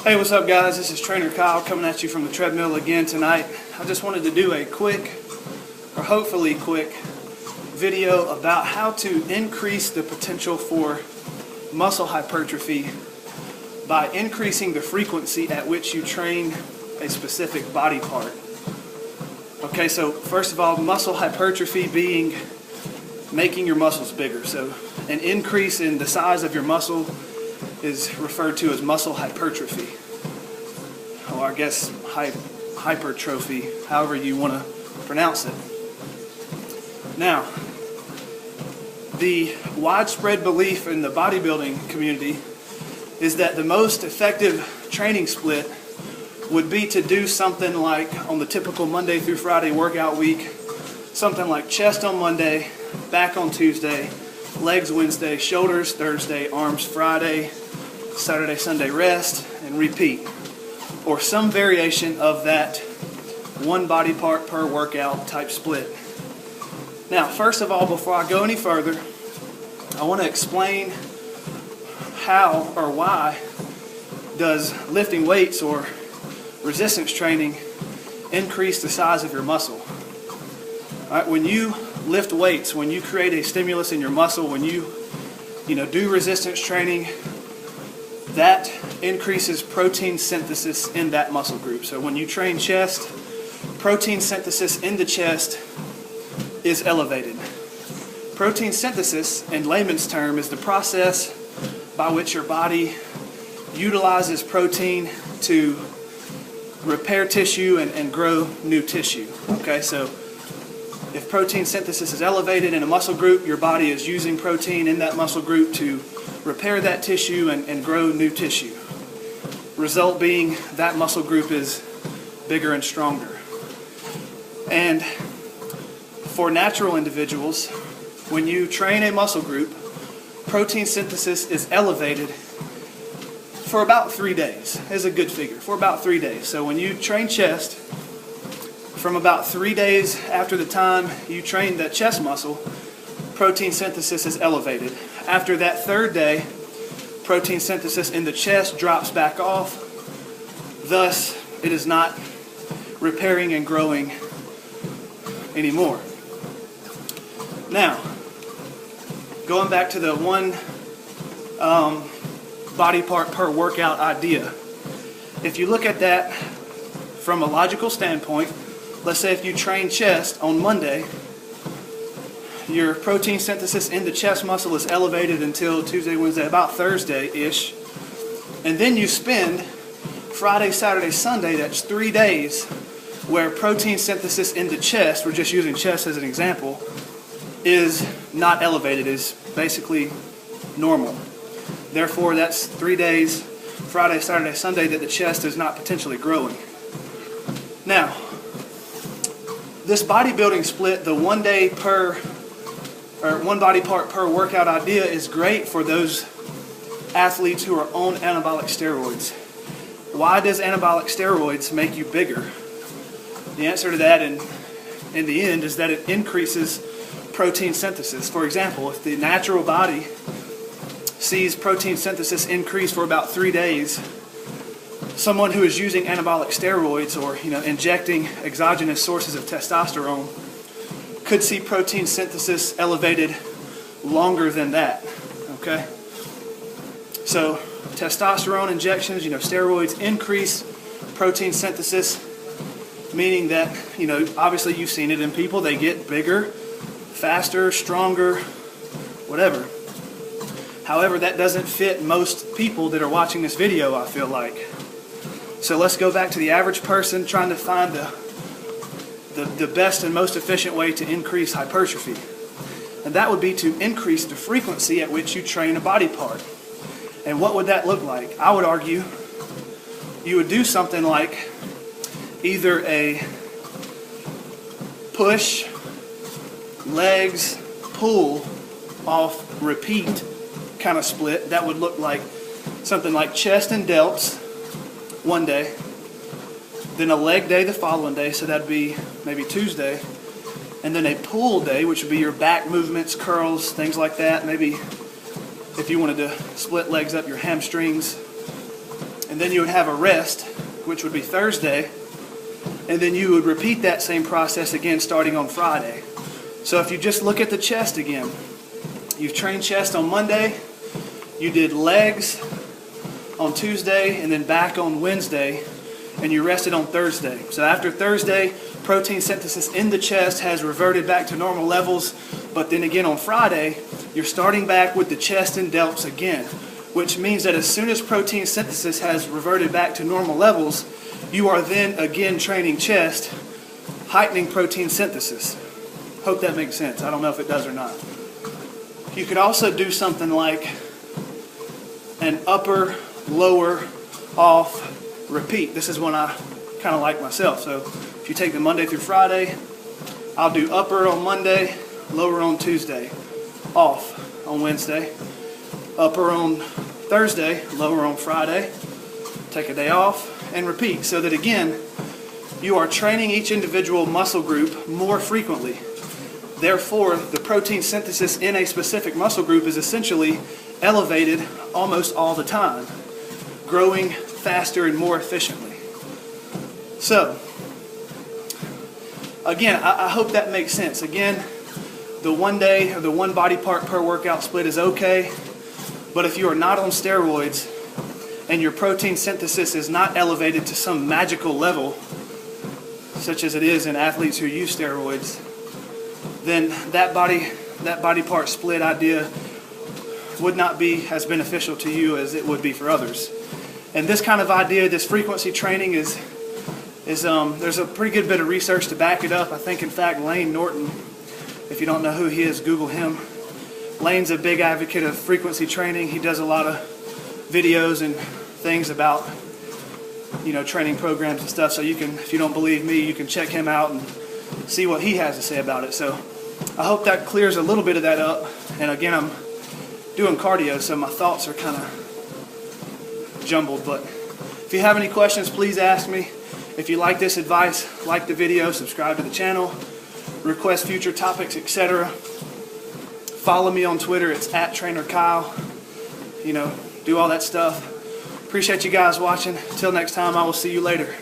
Hey, what's up guys? This is Trainer Kyle coming at you from the treadmill again tonight. I just wanted to do a quick, or hopefully quick, video about how to increase the potential for muscle hypertrophy by increasing the frequency at which you train a specific body part. Okay, so first of all, muscle hypertrophy being making your muscles bigger. So an increase in the size of your muscle is referred to as muscle hypertrophy, or I guess hypertrophy, however you want to pronounce it. Now, the widespread belief in the bodybuilding community is that the most effective training split would be to do something like, on the typical Monday through Friday workout week, something like chest on Monday, back on Tuesday, legs Wednesday, shoulders Thursday, arms Friday, Saturday, Sunday rest, and repeat. Or some variation of that one body part per workout type split. Now, first of all, before I go any further, I want to explain how or why does lifting weights or resistance training increase the size of your muscle. All right, when you lift weights, when you create a stimulus in your muscle, when you do resistance training, that increases protein synthesis in that muscle group. So when you train chest, protein synthesis in the chest is elevated. Protein synthesis, in layman's term, is the process by which your body utilizes protein to repair tissue and grow new tissue. Okay, so if protein synthesis is elevated in a muscle group, your body is using protein in that muscle group to repair that tissue and grow new tissue. Result being that muscle group is bigger and stronger. And for natural individuals, when you train a muscle group, protein synthesis is elevated for about 3 days. Is a good figure, for about 3 days. So when you train chest, from about 3 days after the time you train that chest muscle, protein synthesis is elevated. After that third day, protein synthesis in the chest drops back off. Thus, it is not repairing and growing anymore. Now, going back to the one body part per workout idea. If you look at that from a logical standpoint, let's say if you train chest on Monday, your protein synthesis in the chest muscle is elevated until Tuesday, Wednesday, about Thursday-ish. And then you spend Friday, Saturday, Sunday, that's 3 days, where protein synthesis in the chest, we're just using chest as an example, is not elevated, is basically normal. Therefore, that's 3 days, Friday, Saturday, Sunday, that the chest is not potentially growing. Now, this bodybuilding split, the one body part per workout idea, is great for those athletes who are on anabolic steroids. Why does anabolic steroids make you bigger? The answer to that in the end is that it increases protein synthesis. For example, if the natural body sees protein synthesis increase for about 3 days, someone who is using anabolic steroids or injecting exogenous sources of testosterone could see protein synthesis elevated longer than that. Okay? So testosterone injections, steroids increase protein synthesis, meaning that, obviously you've seen it in people, they get bigger, faster, stronger, whatever. However, that doesn't fit most people that are watching this video, I feel like. So let's go back to the average person trying to find the best and most efficient way to increase hypertrophy. And that would be to increase the frequency at which you train a body part. And what would that look like? I would argue you would do something like either a push, legs, pull, off, repeat kind of split. That would look like something like chest and delts one day, then a leg day the following day, so that'd be maybe Tuesday, and then a pull day, which would be your back movements, curls, things like that. Maybe if you wanted to split legs up, your hamstrings, and then you would have a rest, which would be Thursday, and then you would repeat that same process again starting on Friday. So if you just look at the chest again, you've trained chest on Monday, you did legs on Tuesday, and then back on Wednesday, and you rested on Thursday. So after Thursday, protein synthesis in the chest has reverted back to normal levels, but then again on Friday, you're starting back with the chest and delts again, which means that as soon as protein synthesis has reverted back to normal levels, you are then again training chest, heightening protein synthesis. Hope that makes sense. I don't know if it does or not. You could also do something like an upper, lower, off, repeat. This is one I kind of like myself. So if you take the Monday through Friday, I'll do upper on Monday, lower on Tuesday, off on Wednesday, upper on Thursday, lower on Friday, take a day off, and repeat, so that again, you are training each individual muscle group more frequently. Therefore, the protein synthesis in a specific muscle group is essentially elevated almost all the time, growing faster and more efficiently. So, again, I hope that makes sense. Again, the one day or the one body part per workout split is okay, but if you are not on steroids and your protein synthesis is not elevated to some magical level, such as it is in athletes who use steroids, then that body part split idea would not be as beneficial to you as it would be for others. And this kind of idea, this frequency training is there's a pretty good bit of research to back it up. I think, in fact, Lane Norton, if you don't know who he is, Google him. Lane's a big advocate of frequency training. He does a lot of videos and things about, training programs and stuff. So you can, if you don't believe me, you can check him out and see what he has to say about it. So I hope that clears a little bit of that up. And again, I'm doing cardio, so my thoughts are kind of jumbled. But if you have any questions, please ask me. If you like this advice, like the video, subscribe to the channel, request future topics, etc. Follow me on Twitter. It's @TrainerKyle. Do all that stuff. Appreciate you guys watching. Until next time, I will see you later.